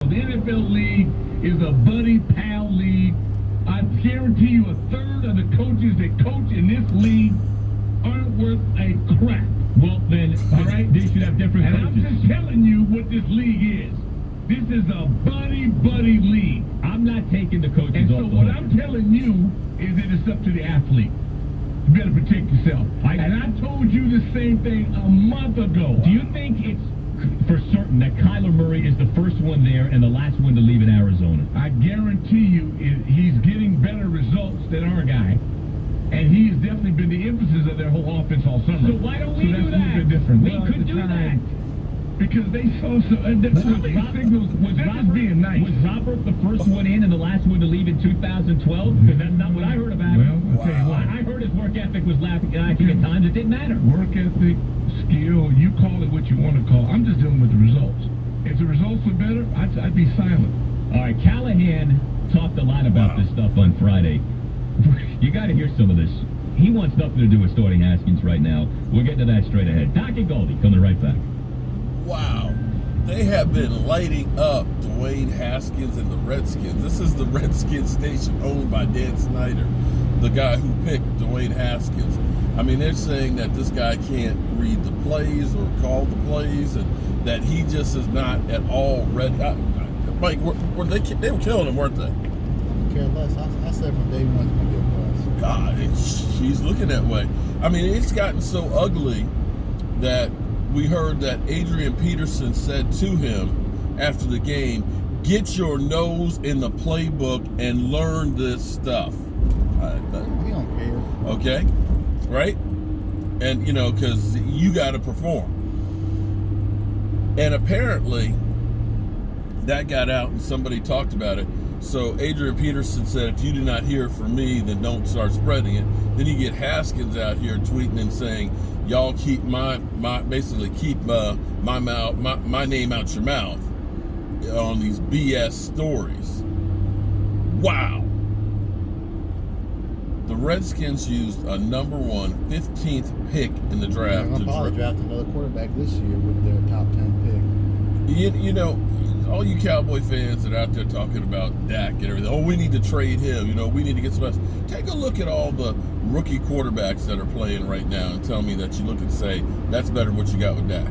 The NFL league is a buddy pal league. I guarantee you a third of the coaches that coach in this league aren't worth a crap. Well, then, all right, they should have different And coaches. I'm just telling you what this league is. This is a buddy league. I'm not taking the coaches And so off the what hook. I'm telling you is that it's up to the athlete. You better protect yourself. And I told you the same thing a month ago. Do you think it's for certain that Kyler Murray is the first one there and the last one to leave in Arizona? I guarantee you he's getting better results than our guy. And he's definitely been the emphasis of their whole offense all summer. So why don't we do that's a that? little bit different. We Well, at could the do time, because they saw so. Was signals. They're just being nice. Was Robert the first one in and the last one to leave in 2012? Because that's not what I heard about him. Well, I'll tell you what. I heard his work ethic was lacking at times. It didn't matter. Work ethic, skill, you call it what you want to call it. I'm just dealing with the results. If the results were better, I'd be silent. All right, Callahan talked a lot about this stuff on Friday. You got to hear some of this. He wants nothing to do with starting Haskins right now. We'll get to that straight ahead. Doc and Goldie coming right back. Wow. They have been lighting up Dwayne Haskins and the Redskins. This is the Redskins station owned by Dan Snyder, the guy who picked Dwayne Haskins. I mean, they're saying that this guy can't read the plays or call the plays, and that he just is not at all ready. Mike, they were killing him, weren't they? I don't care less. I said from day one it's going to be a bust. God, she's looking that way. I mean, it's gotten so ugly that we heard that Adrian Peterson said to him after the game, "Get your nose in the playbook and learn this stuff." We don't care. Okay, right? And because you got to perform. And apparently, that got out, and somebody talked about it. So Adrian Peterson said, "If you do not hear it from me, then don't start spreading it." Then you get Haskins out here tweeting and saying, "Y'all keep basically keep my name out your mouth on these BS stories." Wow. The Redskins used a number 1, 15th pick in the draft. They're probably draft another quarterback this year with their top 10 pick. All you Cowboy fans that are out there talking about Dak and everything, we need to trade him, we need to get some else. Take a look at all the rookie quarterbacks that are playing right now and tell me that you look and say, that's better than what you got with Dak.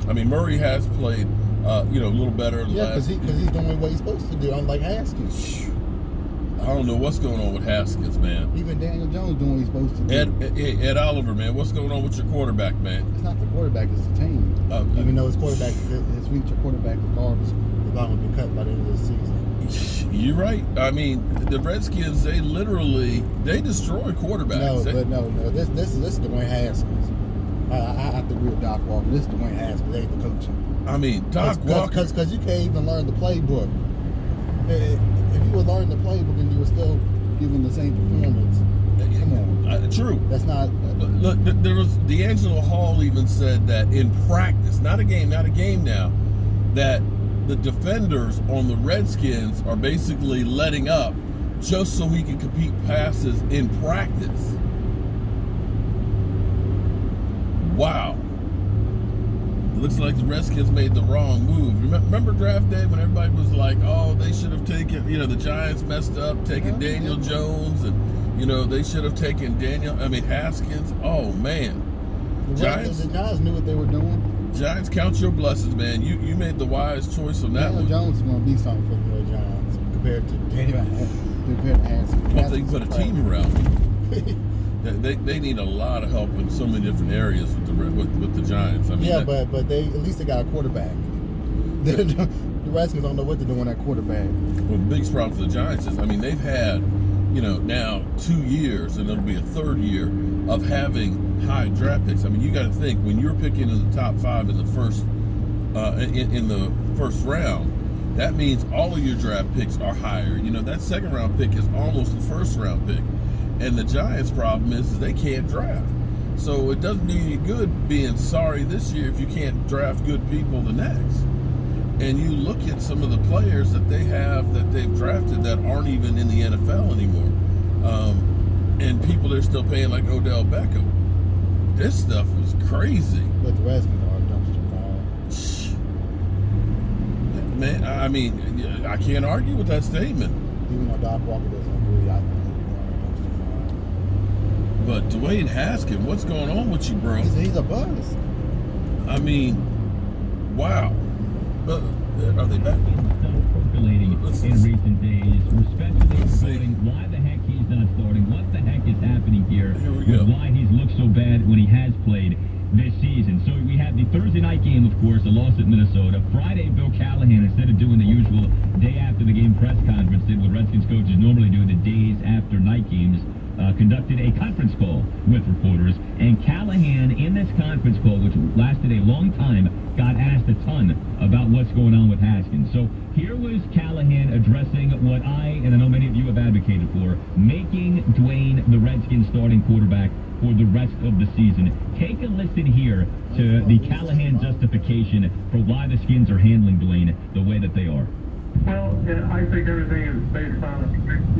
I mean, Murray has played, a little better in the last... Yeah, because he's doing what he's supposed to do, unlike Haskins. I don't know what's going on with Haskins, man. Even Daniel Jones doing what he's supposed to do. Ed Oliver, man, what's going on with your quarterback, man? It's not the quarterback, it's the team. Even though his quarterback, his future quarterback, regardless, is not going to be cut by the end of the season. You're right. I mean, the Redskins, they destroy quarterbacks. No. This is Dwayne Haskins. I have to agree with Doc Walker. This is Dwayne Haskins. They ain't the coaching. I mean, Doc Walker. Because you can't even learn the playbook. If you were learning the playbook and you were still giving the same performance, come on. True. That's not. Look, there was D'Angelo Hall even said that in practice, not a game now, that the defenders on the Redskins are basically letting up just so he can complete passes in practice. Wow. Looks like the Redskins made the wrong move. Remember draft day when everybody was like, "Oh, they should have taken," the Giants messed up taking Daniel Jones, and they should have taken Haskins. Oh man, The Giants knew what they were doing. Giants, count your blessings, man. You made the wise choice on that Daniel one. Jones is going to be something for the Giants compared to Haskins. Well, they put a team around him. They need a lot of help in so many different areas with the Giants. I mean, but they at least they got a quarterback. The Redskins don't know what to do on that quarterback. Well, the biggest problem for the Giants is, they've had, now 2 years, and it'll be a third year of having high draft picks. You got to think when you're picking in the top 5 in the first in the first round, that means all of your draft picks are higher. That second round pick is almost the first round pick. And the Giants' problem is they can't draft. So it doesn't do you good being sorry this year if you can't draft good people the next. And you look at some of the players that they have that they've drafted that aren't even in the NFL anymore. And people they're still paying like Odell Beckham. This stuff is crazy. But the Redskins are a dumpster fire. Man, I mean, I can't argue with that statement. Even though Doc Walker doesn't agree, I think But Dwayne Haskins, what's going on with you, bro? he's a buzz. I mean, wow. Are they back? Percolating in recent days, especially regarding why the heck he's not starting, what the heck is happening here, we with go. why he's looked so bad when he has played this season. So we had the Thursday night game, of course, a loss at Minnesota. Friday, Bill Callahan, instead of doing the usual day after the game press conference, did what Redskins coaches normally do the days after night games, conducted a conference call with reporters. And Callahan, in this conference call, which lasted a long time, got asked a ton about what's going on with Haskins. So here was Callahan addressing what I know many of you have advocated for, making Dwayne the Redskins starting quarterback for the rest of the season. Take a listen here to the Callahan justification for why the Skins are handling Dwayne the way that they are. Well, yeah, I think everything is based on,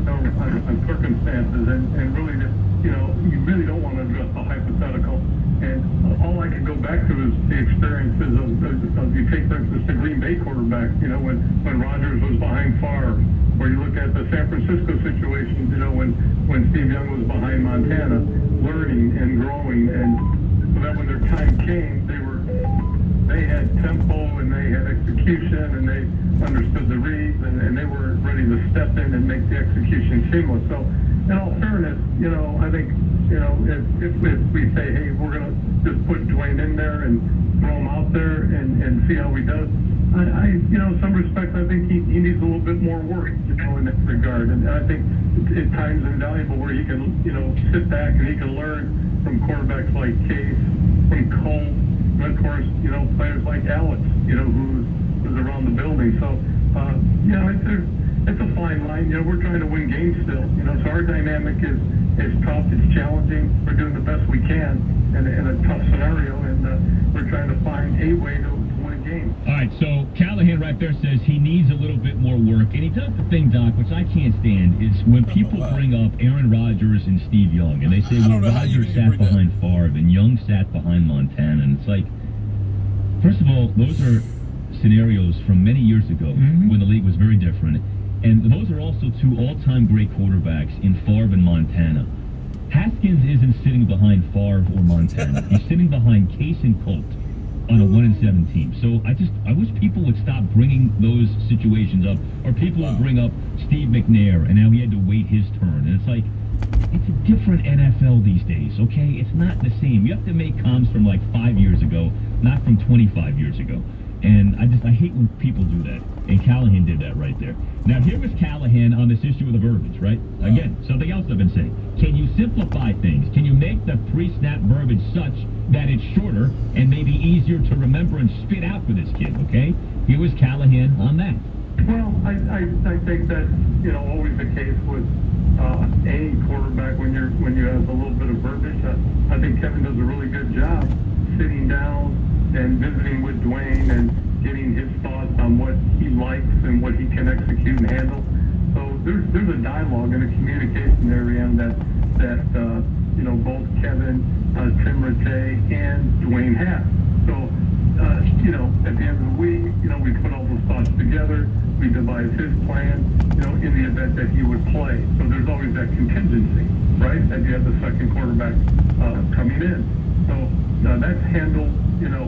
on circumstances, and really, you really don't want to address the hypothetical. And all I can go back to is the experiences of you take, for instance, the Green Bay quarterback, when Rodgers was behind Favre, or you look at the San Francisco situation, when Steve Young was behind Montana, learning and growing, and so that when their time came, they had tempo and they had execution and they understood the reads and they were ready to step in and make the execution seamless. So, in all fairness, I think, if we say, hey, we're going to just put Dwayne in there and throw him out there and see how he does, in some respects, I think he needs a little bit more work, in that regard. And I think at times invaluable where he can, sit back and he can learn from quarterbacks like Case, from Cole, and of course, players like Alex, who's around the building. So, it's a fine line. We're trying to win games still. So our dynamic is tough. It's challenging. We're doing the best we can in a tough scenario, and we're trying to find a way to win a game. All right, so Callahan right there says he needs a little bit more work. And he does the thing, Doc, which I can't stand, is when people bring up Aaron Rodgers and Steve Young, and they say, well, Rodgers sat behind Favre and Young sat behind Montana. And it's like, first of all, those are scenarios from many years ago when the league was very different. And those are also two all-time great quarterbacks in Favre and Montana. Haskins isn't sitting behind Favre or Montana. He's sitting behind Case and Colt on a 1-7 team. So I wish people would stop bringing those situations up, or people would bring up Steve McNair and how he had to wait his turn. And it's like, it's a different NFL these days, okay? It's not the same. You have to make comms from like 5 years ago, not from 25 years ago. And I hate when people do that. And Callahan did that right there. Now, here was Callahan on this issue of the verbiage, right? Again, something else I've been saying. Can you simplify things? Can you make the pre-snap verbiage such that it's shorter and maybe easier to remember and spit out for this kid, okay? Here was Callahan on that. Well, I think that's, always the case with any quarterback when you have a little bit of verbiage. I think Kevin does a really good job sitting down and visiting with Dwayne and getting his thoughts on what he likes and what he can execute and handle. So there's a dialogue and a communication there, Ian, that both Kevin, Tim Rattay, and Dwayne have. So at the end of the week, we put all those thoughts together. We devise his plan, in the event that he would play. So there's always that contingency, right? That you have the second quarterback coming in. So that's handled,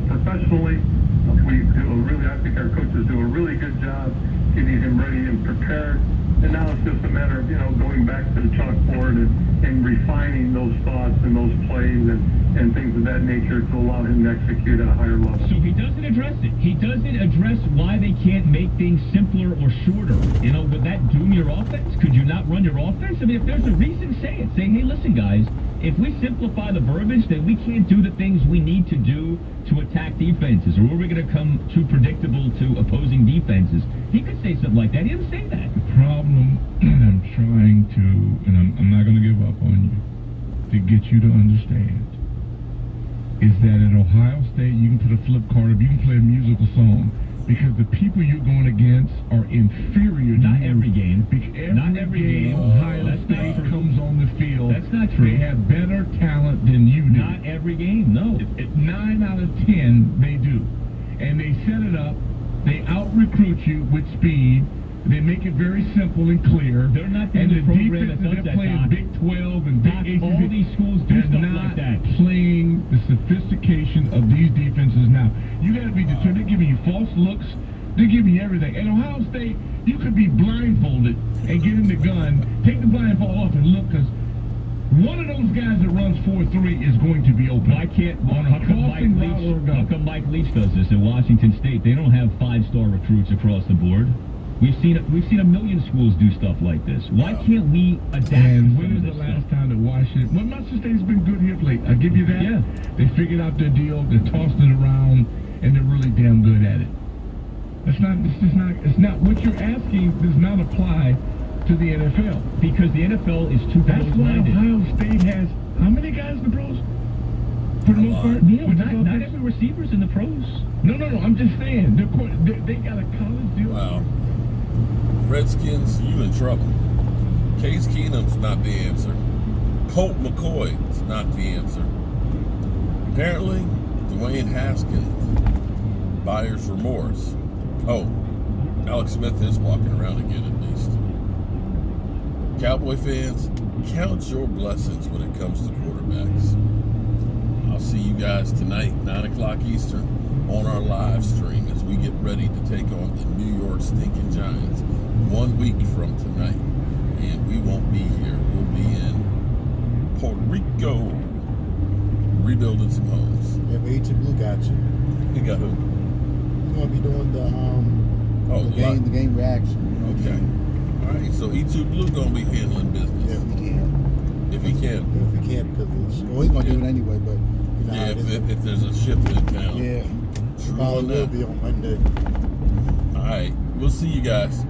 professionally. I think our coaches do a really good job getting him ready and prepared. And now it's just a matter of, going back to the chalkboard and refining those thoughts and those plays and things of that nature to allow him to execute at a higher level. So he doesn't address it. He doesn't address why they can't make things simpler or shorter. Would that doom your offense? Could you not run your offense? I mean, if there's a reason, say it. Say, hey, listen, guys, if we simplify the verbiage, then we can't do the things we need to do to attack defenses, or we're going to come too predictable to opposing defenses. He could say something like that. He didn't say that. The problem I'm trying to, and I'm not going to give up on you, to get you to understand, is that at Ohio State, you can put a flip card up, you can play a musical song, because the people you're going against are inferior to Not you. every game. Not every game. Ohio State comes on the field. That's not true. They have better talent than you do. Not every game, no. 9 out of 10, they do. And they set it up They out-recruit you with speed. They make it very simple and clear. They're not the and only the program that defenses does they're that, playing Doc. Big 12 and Big Doc, 8. all these schools do they're stuff not like that. playing the sophistication of these defenses now. You got to be determined. They're giving you false looks. They're giving you everything. At Ohio State, you could be blindfolded and get in the gun, take the blindfold off and look, because one of those guys that runs 4.3 is going to be open. Why can't on a crossing route or a how gun. come Mike Leach does this at Washington State? They don't have 5-star recruits across the board. We've seen a million schools do stuff like this. Why can't we adapt? And to when some is of the this last stuff? time that Washington? Well, Washington State's been good here of late. I'll give you that. Yeah. They figured out their deal. They're tossing it around, and they're really damn good at it. It's not what you're asking does not apply to the NFL. Because the NFL is too That's why close-minded. Ohio State has how many guys in the pros? For the most part, Neil, With not this offense? every receiver's in the pros. No. I'm just saying they got a college deal. Wow. Redskins, you in trouble. Case Keenum's not the answer. Colt McCoy's not the answer. Apparently, Dwayne Haskins, buyer's remorse. Oh, Alex Smith is walking around again at least. Cowboy fans, count your blessings when it comes to quarterbacks. I'll see you guys tonight, 9 o'clock Eastern, on our live stream as we get ready to take on the New York Stinking Giants 1 week from tonight. And we won't be here. We'll be in Puerto Rico, rebuilding some homes. Yeah, but H Blue got you. You got who? He's gonna be doing the game reaction. Okay. All right. So E2 Blue gonna be handling business. If we can. If he can. If we can, because he's gonna do it anyway. But you know, Yeah. If there's a shipment in town. yeah, True probably on will that. be on Monday. All right. We'll see you guys.